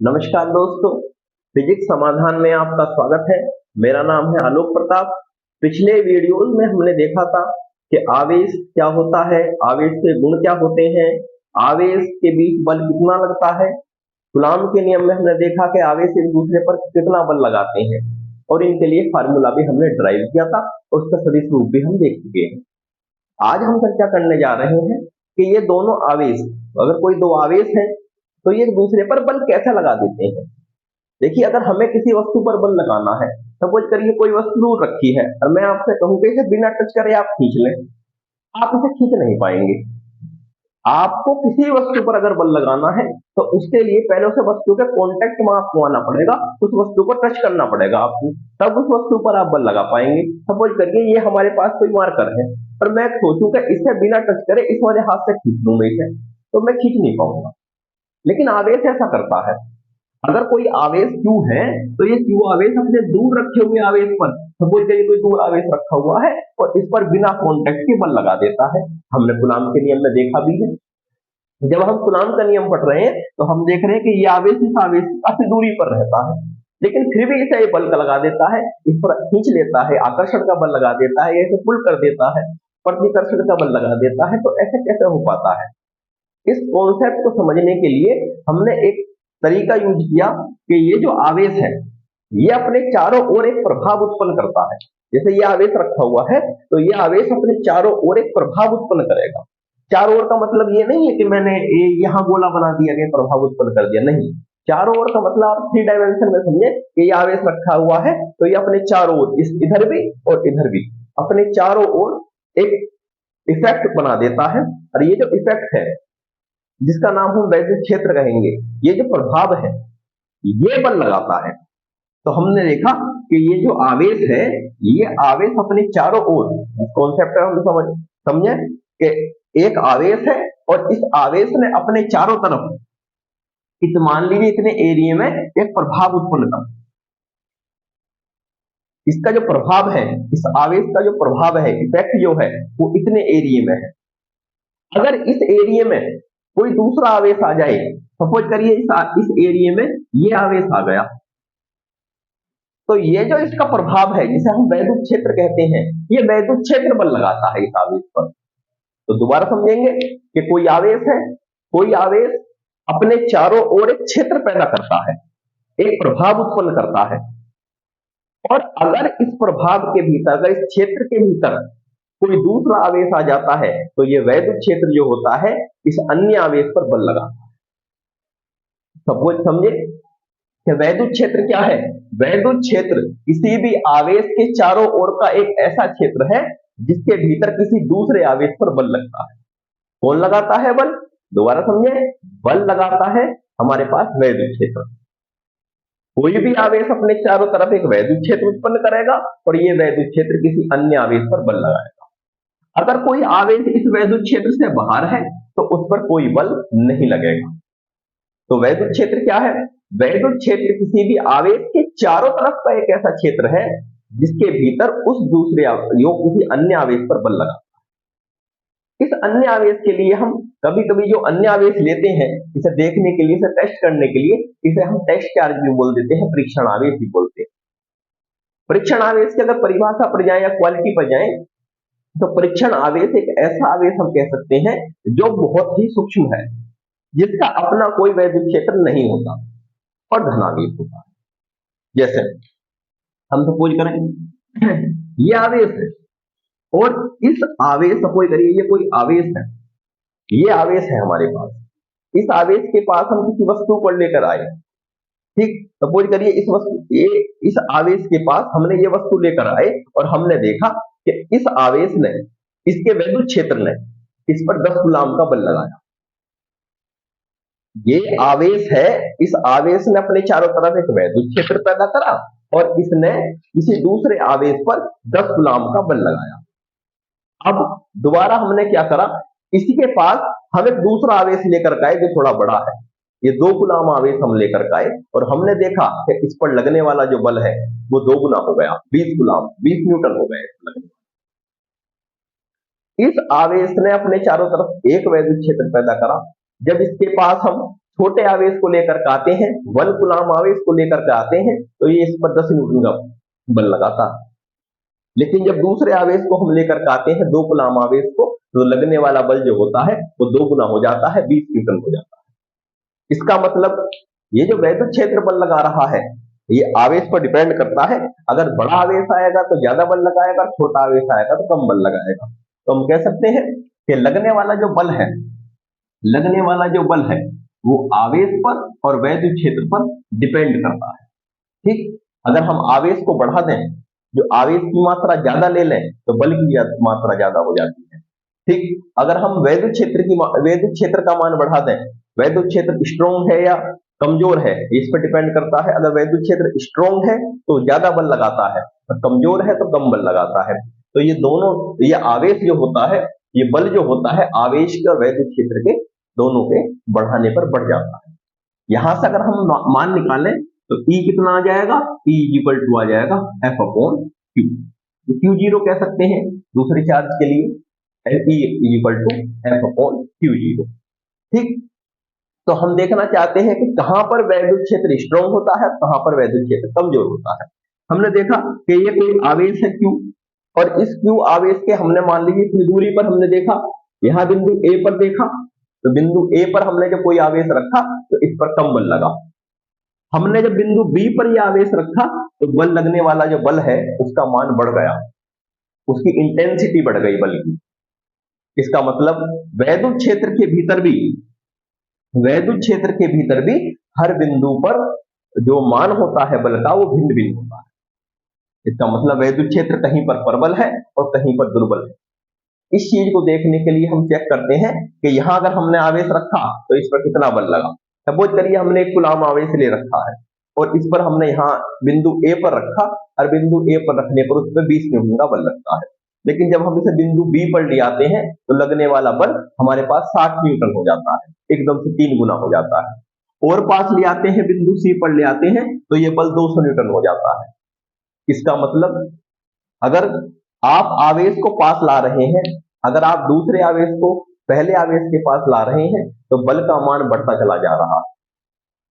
नमस्कार दोस्तों, फिजिक्स समाधान में आपका स्वागत है। मेरा नाम है आलोक प्रताप। पिछले वीडियोस में हमने देखा था कि आवेश क्या होता है, आवेश के गुण क्या होते हैं, आवेश के बीच बल कितना लगता है। कूलॉम के नियम में हमने देखा कि आवेश एक दूसरे पर कितना बल लगाते हैं और इनके लिए फार्मूला भी हमने ड्राइव किया था और उसका सदिश रूप भी हम देख चुके हैं। आज हम चर्चा करने जा रहे हैं कि ये दोनों आवेश, अगर कोई दो आवेश है तो ये एक दूसरे पर बल कैसे लगा देते हैं। देखिए, अगर हमें किसी वस्तु पर बल लगाना है, सपोज करिए कोई वस्तु दूर रखी है और मैं आपसे कहूं कि इसे बिना टच करे आप खींच लें, आप इसे खींच नहीं पाएंगे। आपको किसी वस्तु पर अगर बल लगाना है तो उसके लिए पहले उसे वस्तु के कांटेक्ट में आपको आना पड़ेगा, उस वस्तु को टच करना पड़ेगा आपको, तब उस वस्तु पर आप बल लगा पाएंगे। सपोज करिए ये हमारे पास कोई मार्कर है और मैं सोचूं कि इसे बिना टच करे इस वाले हाथ से खींच लूं मैं इसे, तो मैं खींच नहीं पाऊंगा। लेकिन आवेश ऐसा करता है। अगर कोई आवेश Q है तो ये Q आवेश अपने दूर रखे हुए आवेश पर, सपोज करिए कोई दूर आवेश रखा हुआ है और इस पर बिना कांटेक्ट के बल लगा देता है। हमने कूलॉम के नियम में देखा भी है। जब हम कूलॉम का नियम पढ़ रहे हैं तो हम देख रहे हैं कि ये आवेश इस आवेश से काफी दूरी पर रहता है, लेकिन फिर भी इसे ये बल का लगा देता है, इस पर खींच लेता है, आकर्षण का बल लगा देता है, इसे पुल कर देता है, प्रतिकर्षण का बल लगा देता है। तो ऐसे कैसे हो पाता है? इस कॉन्सेप्ट को समझने के लिए हमने एक तरीका यूज किया कि ये जो आवेश है ये अपने चारों ओर एक प्रभाव उत्पन्न करता है। जैसे ये आवेश रखा हुआ है तो ये आवेश अपने चारों ओर एक प्रभाव उत्पन्न करेगा। चारों ओर का मतलब ये नहीं है कि मैंने यहाँ गोला बना दिया गया प्रभाव उत्पन्न कर दिया, नहीं। चारों ओर का मतलब आप 3 डायमेंशन में समझे कि ये आवेश रखा हुआ है तो ये अपने चारों ओर, इस इधर भी और इधर भी, अपने चारों ओर एक इफेक्ट बना देता है। और ये जो इफेक्ट है जिसका नाम हम वैद्युत क्षेत्र कहेंगे, ये जो प्रभाव है ये बल लगाता है। तो हमने देखा कि ये जो आवेश है ये आवेश अपने चारों ओर, कॉन्सेप्ट हम समझे कि एक आवेश है और इस आवेश ने अपने चारों तरफ, मान लीजिए इतने एरिया में एक प्रभाव उत्पन्न कर, इसका जो प्रभाव है, इस आवेश का जो प्रभाव है, इफेक्ट जो है वो इतने एरिया में है। अगर इस एरिया में कोई दूसरा आवेश आ जाए, सपोज करिए इस एरिया में ये आवेश आ गया, तो ये जो इसका प्रभाव है जिसे हम वैद्युत क्षेत्र कहते हैं, ये वैद्युत क्षेत्र बल लगाता है इस आवेश पर। तो दोबारा समझेंगे कि कोई आवेश है, कोई आवेश अपने चारों ओर एक क्षेत्र पैदा करता है, एक प्रभाव उत्पन्न करता है, और अगर इस प्रभाव के भीतर, अगर इस क्षेत्र के भीतर कोई दूसरा आवेश आ जाता है तो ये वैद्युत क्षेत्र जो होता है इस अन्य आवेश पर बल लगाता है। सपोज समझे कि वैद्युत क्षेत्र क्या है? वैद्युत क्षेत्र किसी भी आवेश के चारों ओर का एक ऐसा क्षेत्र है जिसके भीतर किसी दूसरे आवेश पर बल लगता है। कौन लगाता है बल? दोबारा समझे, बल लगाता है हमारे पास वैद्युत क्षेत्र। कोई भी आवेश अपने चारों तरफ एक वैद्युत क्षेत्र उत्पन्न करेगा और ये वैद्युत क्षेत्र किसी अन्य आवेश पर बल लगाएगा। अगर कोई आवेश इस वैद्युत क्षेत्र से बाहर है तो उस पर कोई बल नहीं लगेगा। तो वैद्युत क्षेत्र क्या है? वैद्युत क्षेत्र किसी भी आवेश के चारों तरफ का एक ऐसा क्षेत्र है जिसके भीतर उस दूसरे किसी अन्य आवेश पर बल लगा। इस अन्य आवेश के लिए हम कभी कभी जो अन्य आवेश लेते हैं इसे देखने के लिए, इसे टेस्ट करने के लिए, इसे हम टेस्ट चार्ज भी बोल देते हैं, परीक्षण आवेश भी बोलते हैं। परीक्षण आवेश की अगर परिभाषा पर जाए या क्वालिटी पर जाए तो परीक्षण आवेश एक ऐसा आवेश हम कह सकते हैं जो बहुत ही सूक्ष्म है, जिसका अपना कोई वैद्युत क्षेत्र नहीं होता और धनावेश होता है। जैसे हम सपोज करें ये आवेश है और इस आवेश, सपोज करिए ये कोई आवेश है, ये आवेश है हमारे पास। इस आवेश के पास हम किसी वस्तु को लेकर आए, ठीक, सपोज करिए इस आवेश के पास हमने ये वस्तु लेकर आए और हमने देखा कि इस आवेश ने, इसके वैद्युत क्षेत्र ने इस पर 10 कूलॉम का बल लगाया। ये आवेश है, इस आवेश ने अपने चारों तरफ एक वैद्युत क्षेत्र पैदा करा और इसने किसी दूसरे आवेश पर 10 कूलॉम का बल लगाया। अब दोबारा हमने क्या करा, इसी के पास हम एक दूसरा आवेश लेकर आए जो थोड़ा बड़ा है, ये 2 कूलॉम आवेश हम लेकर आए और हमने देखा कि इस पर लगने वाला जो बल है वो 2 गुना हो गया, 20 कूलॉम, 20 न्यूटन हो गए। इस आवेश ने अपने चारों तरफ एक वैद्युत क्षेत्र पैदा करा। जब इसके पास हम छोटे आवेश को लेकर के आते हैं, 1 कूलम आवेश को लेकर के आते हैं, तो ये इस पर 10 न्यूटन का बल लगाता है। लेकिन जब दूसरे आवेश को हम लेकर के आते हैं, 2 कूलम आवेश को, तो लगने वाला बल जो होता है वो 2 गुना हो जाता है, 20 न्यूटन हो जाता है। इसका मतलब ये जो वैद्युत क्षेत्र बल लगा रहा है, ये आवेश पर डिपेंड करता है। अगर बड़ा आवेश आएगा तो ज्यादा बल लगाएगा, छोटा आवेश आएगा तो कम बल लगाएगा। तो हम कह सकते हैं कि लगने वाला जो बल है, लगने वाला जो बल है वो आवेश पर और वैद्युत क्षेत्र पर डिपेंड करता है। ठीक, अगर हम आवेश को बढ़ा दें, जो आवेश की मात्रा ज्यादा ले लें, तो बल की मात्रा ज्यादा हो जाती है। ठीक, अगर हम वैद्युत क्षेत्र का मान बढ़ा दें, वैद्युत क्षेत्र स्ट्रॉन्ग है या कमजोर है, इस पर डिपेंड करता है। अगर वैद्युत क्षेत्र स्ट्रॉन्ग है तो ज्यादा बल लगाता है, और कमजोर है तो कम बल लगाता है। तो ये दोनों, ये आवेश जो होता है, ये बल जो होता है, आवेश के और वैद्युत क्षेत्र के दोनों के बढ़ाने पर बढ़ जाता है। यहां से अगर हम मान निकालें तो E कितना आ जाएगा, E इक्वल टू आ जाएगा F अपॉन Q। Q0 कह सकते हैं दूसरे चार्ज के लिए, E equal to F upon Q0। ठीक, तो हम देखना चाहते हैं कि कहां पर वैद्युत क्षेत्र स्ट्रॉन्ग होता है, कहां पर वैद्युत क्षेत्र कमजोर होता है। हमने देखा कि ये कोई आवेश है Q, और इस Q आवेश के हमने मान लीजिए इतनी दूरी पर हमने देखा, यहां बिंदु A पर देखा, तो बिंदु A पर हमने जब कोई आवेश रखा तो इस पर कम बल लगा। हमने जब बिंदु B पर यह आवेश रखा तो बल लगने वाला जो बल है उसका मान बढ़ गया, उसकी इंटेंसिटी बढ़ गई बल की। इसका मतलब वैद्युत क्षेत्र के भीतर भी, वैद्युत क्षेत्र के भीतर भी हर बिंदु पर जो मान होता है बल का वो भिन्न भिन्न होता है। इसका मतलब वैद्युत क्षेत्र कहीं पर प्रबल है और कहीं पर दुर्बल है। इस चीज को देखने के लिए हम चेक करते हैं कि यहां अगर हमने आवेश रखा तो इस पर कितना बल लगा। सपोज करिए हमने 1 कूलम आवेश ले रखा है और इस पर हमने यहाँ बिंदु A पर रखा, और बिंदु A पर रखने पर उस पर 20 न्यूटन का बल लगता है। लेकिन जब हम इसे बिंदु B पर ले आते हैं तो लगने वाला बल हमारे पास 60 न्यूटन हो जाता है, एकदम से 3 गुना हो जाता है। और पास ले आते हैं, बिंदु C पर ले आते हैं, तो ये बल 200 न्यूटन हो जाता है। इसका मतलब अगर आप आवेश को पास ला रहे हैं, अगर आप दूसरे आवेश को पहले आवेश के पास ला रहे हैं, तो बल का मान बढ़ता चला जा रहा है।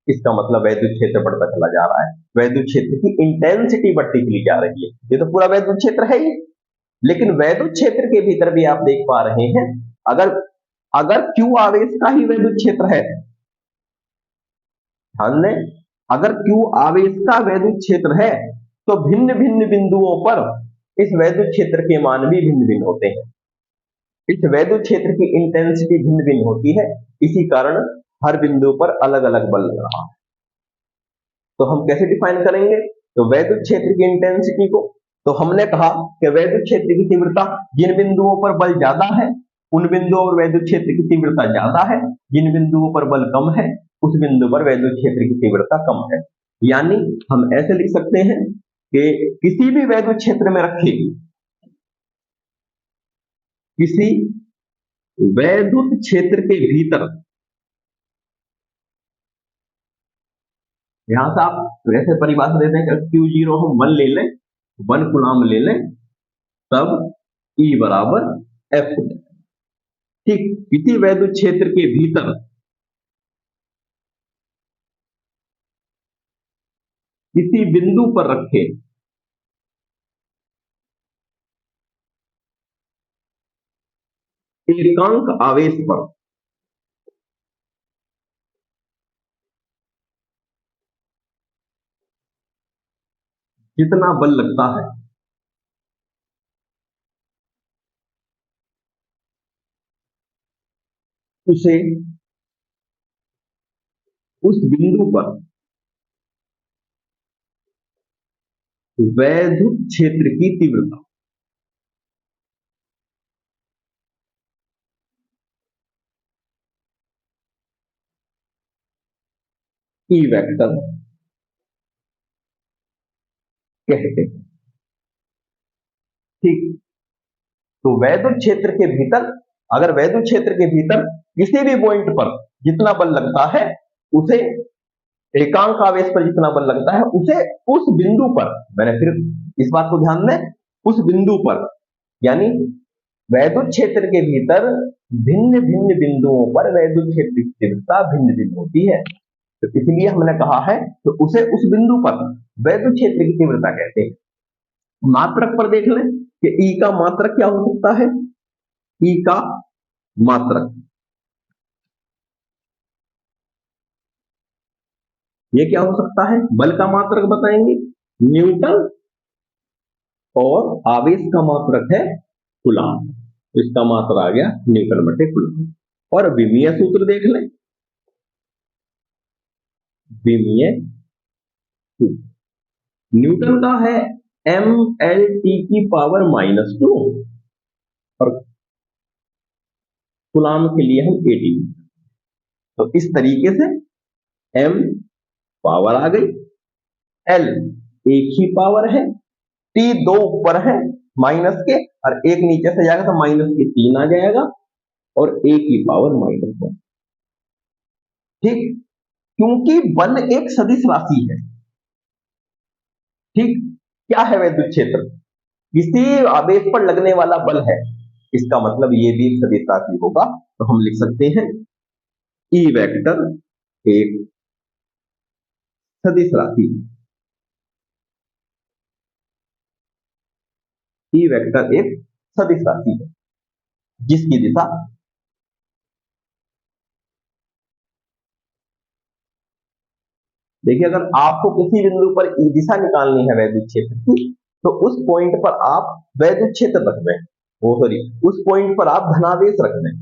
इसका मतलब वैद्युत क्षेत्र बढ़ता चला जा रहा है, वैद्युत क्षेत्र की इंटेंसिटी बढ़ती चली जा रही है। ये तो पूरा वैद्युत क्षेत्र है ही, लेकिन वैद्युत क्षेत्र के भीतर भी आप देख पा रहे हैं, अगर अगर Q आवेश का ही वैद्युत क्षेत्र है, ध्यान दें, अगर Q आवेश का वैद्युत क्षेत्र है तो भिन्न भिन्न बिंदुओं पर इस वैद्युत क्षेत्र के मान भी भिन्न भिन्न होते हैं। इस वैद्युत क्षेत्र की इंटेंसिटी भिन्न भिन्न होती है, इसी कारण हर बिंदु पर अलग अलग बल लग रहा है। तो हम कैसे डिफाइन करेंगे तो वैद्युत क्षेत्र की इंटेंसिटी को, तो हमने कहा कि वैद्युत क्षेत्र की तीव्रता, जिन बिंदुओं पर बल ज्यादा है उन बिंदुओं पर वैद्युत क्षेत्र की तीव्रता ज्यादा है, जिन बिंदुओं पर बल कम है उस बिंदु पर वैद्युत क्षेत्र की तीव्रता कम है। यानी हम ऐसे लिख सकते हैं कि किसी भी वैद्युत क्षेत्र में रखे, किसी वैद्युत क्षेत्र के भीतर, यहां से आप वैसे परिभाषा देते हैं कि Q0 हम 1 ले लें, 1 कूलम ले लें, तब E बराबर F। ठीक, किसी वैद्युत क्षेत्र के भीतर किसी बिंदु पर रखे एकांक आवेश पर जितना बल लगता है उसे उस बिंदु पर वैद्युत क्षेत्र की तीव्रता, ई वेक्टर कहते हैं। ठीक, तो वैद्युत क्षेत्र के भीतर, अगर वैद्युत क्षेत्र के भीतर किसी भी पॉइंट पर जितना बल लगता है उसे, एकांक आवेश पर जितना बल लगता है उसे उस बिंदु पर, मैंने फिर इस बात को ध्यान दें, उस बिंदु पर, यानी वैद्युत क्षेत्र के भीतर भिन्न भिन्न बिंदुओं पर वैद्युत क्षेत्र की तीव्रता भिन्न भिन्न होती है, तो इसलिए हमने कहा है तो उसे उस बिंदु पर वैद्युत क्षेत्र की तीव्रता कहते हैं। मात्रक पर देख लें कि ई का मात्रक क्या हो सकता है। ई का मात्रक ये क्या हो सकता है, बल का मात्रक बताएंगे न्यूटन, और आवेश का मात्रक है कूलम्ब, तो इसका मात्रक आ गया न्यूटन बटे कूलम्ब। और विमीय सूत्र देख लें, विमीय सूत्र न्यूटन का है mL/T⁻², और कूलम्ब के लिए हम AT। तो इस तरीके से m पावर आ गई, L एक ही पावर है, T दो ऊपर है माइनस के, और एक नीचे से जाएगा तो माइनस के 3 आ जाएगा, और A की पावर -1। ठीक, क्योंकि बल एक सदिश राशि है। ठीक, क्या है वैद्युत क्षेत्र, किसी आवेश पर लगने वाला बल है, इसका मतलब ये भी एक सदिश राशि होगा। तो हम लिख सकते हैं E वेक्टर एक सदिश राशि है। E वेक्टर एक सदिश राशि है जिसकी दिशा देखिए, अगर आपको किसी बिंदु पर दिशा निकालनी है वैद्युत क्षेत्र की, तो उस पॉइंट पर आप वैद्युत क्षेत्र रख दें, वो सॉरी उस पॉइंट पर आप धनावेश रख दें,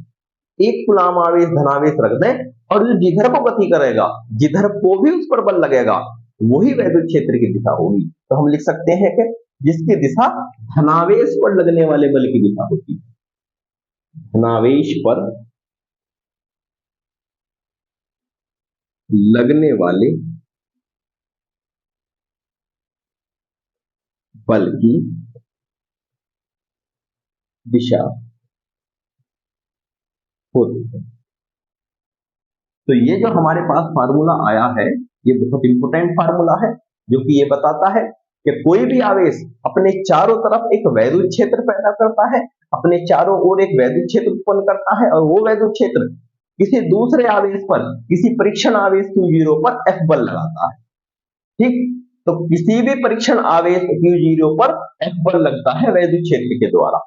एक कूलम्ब आवेश धनावेश रख दें, और जो जिधर को गति करेगा, जिधर को भी उस पर बल लगेगा, वही वैद्युत क्षेत्र की दिशा होगी। तो हम लिख सकते हैं कि जिसकी दिशा धनावेश पर लगने वाले बल की दिशा होती है। धनावेश पर लगने वाले बल की दिशा होती है। तो ये जो हमारे पास फार्मूला आया है, ये बहुत इंपोर्टेंट फार्मूला है, जो कि ये बताता है कि कोई भी आवेश अपने चारों तरफ एक वैद्युत क्षेत्र पैदा करता है, अपने चारों ओर एक वैद्युत क्षेत्र उत्पन्न करता है, और वो वैद्युत क्षेत्र किसी दूसरे आवेश पर, किसी परीक्षण आवेश Q0 पर F बल लगाता है। ठीक, तो किसी भी परीक्षण आवेश Q0 पर F बल लगता है वैद्युत क्षेत्र के द्वारा।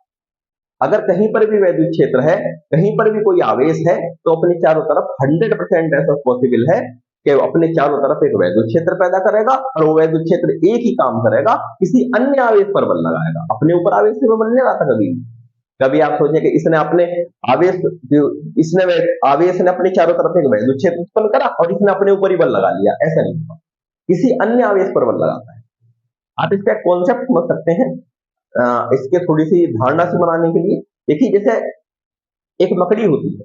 अगर कहीं पर भी वैद्युत क्षेत्र है, कहीं पर भी कोई आवेश है, तो अपने चारों तरफ 100% ऐसा पॉसिबल है कि अपने चारों तरफ एक वैद्युत क्षेत्र पैदा करेगा, और वो वैद्युत क्षेत्र एक ही काम करेगा, किसी अन्य आवेश पर बल लगाएगा। अपने ऊपर आवेश से बल नहीं लगाता कभी। कभी आप सोचें कि इसने अपने आवेश आवेश ने अपने चारों तरफ एक वैद्युत क्षेत्र उत्पन्न करा और इसने अपने ऊपर ही बल लगा लिया, ऐसा नहीं होगा, किसी अन्य आवेश पर बल लगाता है। आप इसका कॉन्सेप्ट समझ सकते हैं, इसके थोड़ी सी धारणा से बनाने के लिए देखिए, जैसे एक मकड़ी होती है,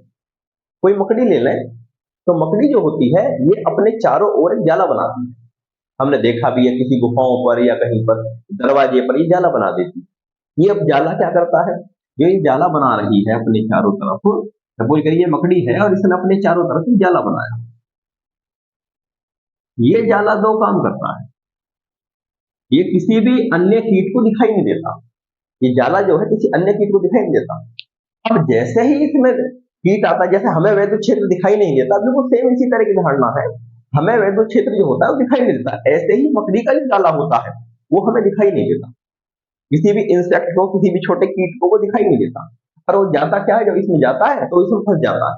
कोई मकड़ी ले लें, तो मकड़ी जो होती है ये अपने चारों ओर एक जाला बनाती है। हमने देखा भी है किसी गुफाओं पर या कहीं पर दरवाजे पर ये जाला बना देती है। ये अब जाला क्या करता है, जो ये जाला बना रही है अपने चारों तरफ, सपोज करिए मकड़ी है और इसने अपने चारों तरफ एक जाला बनाया। ये जाला दो काम करता है, ये किसी भी अन्य कीट को दिखाई नहीं देता, ये जाला जो है किसी अन्य कीट को दिखाई नहीं देता। अब जैसे ही इसमें कीट आता है, जैसे हमें वैद्युत क्षेत्र दिखाई नहीं देता, बिल्कुल सेम इसी तरह की धारणा है, हमें वैद्युत क्षेत्र जो होता है वो दिखाई नहीं देता, ऐसे ही मकड़ी का जो जाला होता है वो हमें दिखाई नहीं देता, किसी भी इंसेक्ट को, किसी भी छोटे कीट को वो दिखाई नहीं देता, पर वो जाता क्या है, जब इसमें जाता है तो इसमें फंस जाता है।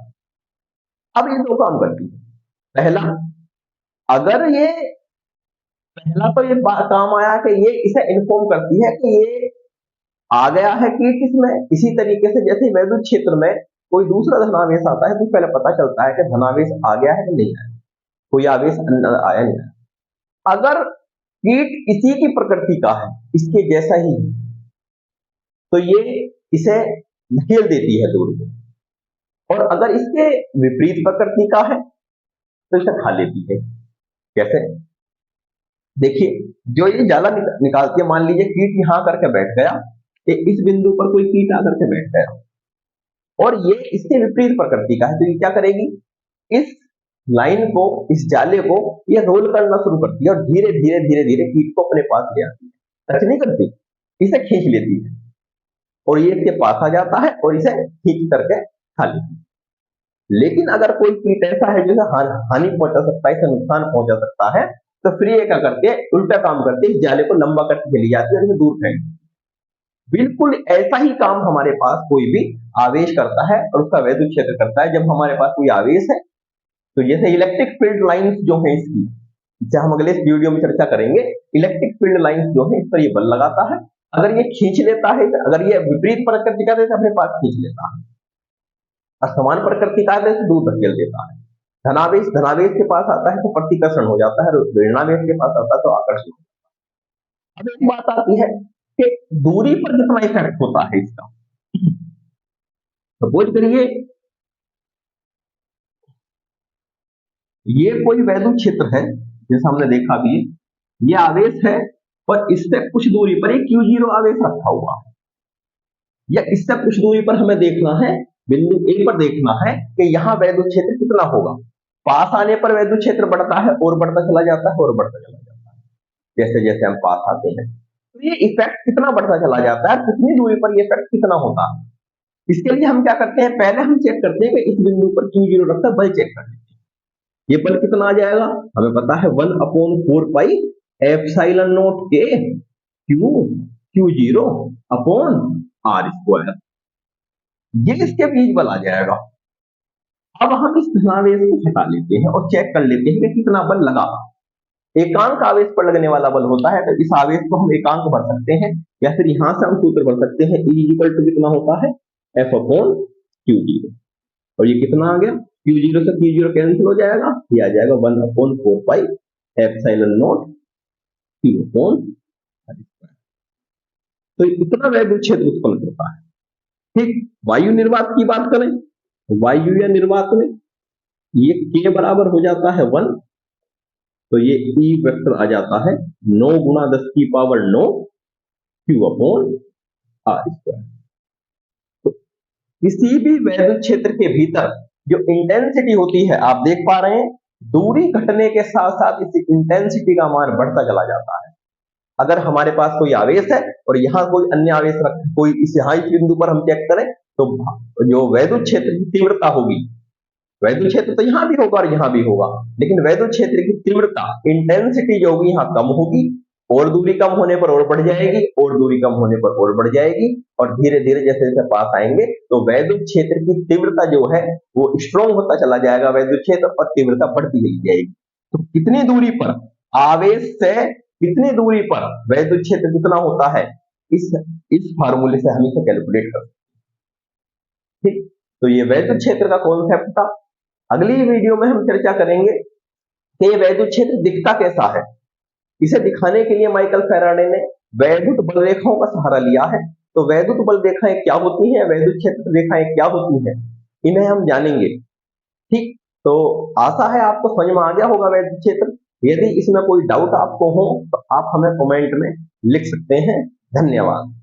अब ये दो काम करती है, पहला, अगर ये पहला तो ये काम आया कि ये इसे इन्फॉर्म करती है कि ये आ गया है कीट इसमें। इसी तरीके से जैसे वैद्युत क्षेत्र में कोई दूसरा धनावेश आता है तो पहले पता चलता है कि धनावेश आ गया है कि नहीं आया, कोई आवेश आया नहीं आया। अगर कीट इसी की प्रकृति का है, इसके जैसा ही, तो ये इसे धकेल देती है दूर को, और अगर इसके विपरीत प्रकृति का है तो इसे खा लेती है। कैसे, देखिए, जो ये जाला निकालती है, मान लीजिए कीट यहां करके बैठ गया, इस बिंदु पर कोई कीट आकर के बैठ गया, और ये इसके विपरीत प्रकृति का है, तो ये क्या करेगी, इस लाइन को, इस जाले को ये रोल करना शुरू करती है, और धीरे धीरे धीरे धीरे कीट को अपने पास ले आती है। टच नहीं करती, इसे खींच लेती है, और ये इसके पास आ जाता है और इसे खींच करके खाली। लेकिन अगर कोई कीट ऐसा है जो हानि पहुंचा सकता है, इसे नुकसान पहुंचा सकता है, तो फिर ये क्या करते हैं, उल्टा काम करते हैं, इस जाले को लंबा करके चली जाती है और इसे दूर फेंक। बिल्कुल ऐसा ही काम हमारे पास कोई भी आवेश करता है और उसका वैद्युत क्षेत्र करता है। जब हमारे पास कोई आवेश है, तो जैसे इलेक्ट्रिक फील्ड लाइंस जो है इसकी, जिसे हम अगले इस वीडियो में चर्चा करेंगे, इलेक्ट्रिक फील्ड लाइंस जो है इस पर ये बल लगाता है। अगर ये खींच लेता है, अगर ये विपरीत प्रकृति का है तो अपने पास खींच लेता है, और समान प्रकृति का है तो इसे दूर धकेल देता है। धनावेश धनावेश के पास आता है तो प्रतिकर्षण हो जाता है, ऋणावेश के पास आता है तो आकर्षण हो जाता है। अब एक बात आती है कि दूरी पर कितना इफेक्ट होता है इसका। सपोज करिए ये कोई वैद्युत क्षेत्र है, जैसा हमने देखा भी, ये आवेश है और इससे कुछ दूरी पर एक Q0 आवेश रखा हुआ है, या इससे कुछ दूरी पर हमें देखना है, बिंदु ए पर देखना है कि यहाँ वैद्युत क्षेत्र कितना होगा। पास आने पर वैद्युत क्षेत्र बढ़ता है और बढ़ता चला जाता है और बढ़ता चला जाता है, जैसे जैसे हम पास आते हैं। तो ये इफेक्ट कितना बढ़ता चला जाता है, कितनी दूरी पर ये इफेक्ट कितना होता है। इसके लिए हम क्या करते हैं, पहले हम चेक करते हैं कि इस बिंदु पर Q0 रखकर बल चेक कर लेते हैं। ये बल कितना आ जाएगा, हमें पता है 1/4 एप्सिलॉन नॉट के Q0 अपॉन R स्क्वायर, ये इसके बीच बल आ जाएगा। अब हम इस धनावेश को हटा लेते हैं और चेक कर लेते हैं कि कितना बल लगा। एकांक आवेश पर लगने वाला बल होता है, तो इस आवेश को हम एकांक भर सकते हैं, या फिर यहां से हम सूत्र भर सकते हैं, E इक्वल टू कितना होता है, F अपॉन Q0। और ये कितना आ गया, Q0 से Q0 कैंसिल हो जाएगा, ये आ जाएगा 1/4 epsilon not Q upon R square. तो इतना वैद्युत क्षेत्र उत्पन्न होता है। ठीक, वायु निर्वात की बात करें, वायु या निर्वात में ये K बराबर हो जाता है 1, तो ये E वेक्टर आ जाता है 9 गुणा 10 की power 9 Q upon R square. तो किसी भी वैद्युत क्षेत्र के भीतर जो इंटेंसिटी होती है, आप देख पा रहे हैं, दूरी घटने के साथ साथ इस इंटेंसिटी का मान बढ़ता चला जाता है। अगर हमारे पास कोई आवेश है और यहाँ कोई अन्य आवेश रख, कोई इस बिंदु पर हम चेक करें, तो जो वैद्युत क्षेत्र की तीव्रता होगी, वैद्युत क्षेत्र तो यहाँ भी होगा और यहाँ भी होगा, लेकिन वैद्युत क्षेत्र की तीव्रता, इंटेंसिटी जो होगी यहाँ कम होगी, और दूरी कम होने पर और बढ़ जाएगी, और दूरी कम होने पर और बढ़ जाएगी, और धीरे धीरे जैसे जैसे पास आएंगे तो वैद्युत क्षेत्र की तीव्रता जो है वो स्ट्रॉन्ग होता चला जाएगा वैद्युत क्षेत्र, और तीव्रता बढ़ती चली जाएगी। तो कितनी दूरी पर आवेश से कितनी दूरी पर वैद्युत क्षेत्र कितना होता है, इस फार्मूले से हम इसे कैलकुलेट कर सकते हैं। ठीक, तो ये वैद्युत क्षेत्र का कॉन्सेप्ट था। अगली वीडियो में हम चर्चा करेंगे कि ये वैद्युत क्षेत्र दिखता कैसा है। इसे दिखाने के लिए माइकल फैराडे ने वैद्युत बल रेखाओं का सहारा लिया है। तो वैद्युत बल रेखाएं क्या होती हैं, वैद्युत क्षेत्र रेखाएं क्या होती हैं, इन्हें हम जानेंगे। ठीक, तो आशा है आपको समझ में आ गया होगा वैद्युत क्षेत्र। यदि इसमें कोई डाउट आपको हो तो आप हमें कमेंट में लिख सकते हैं। धन्यवाद।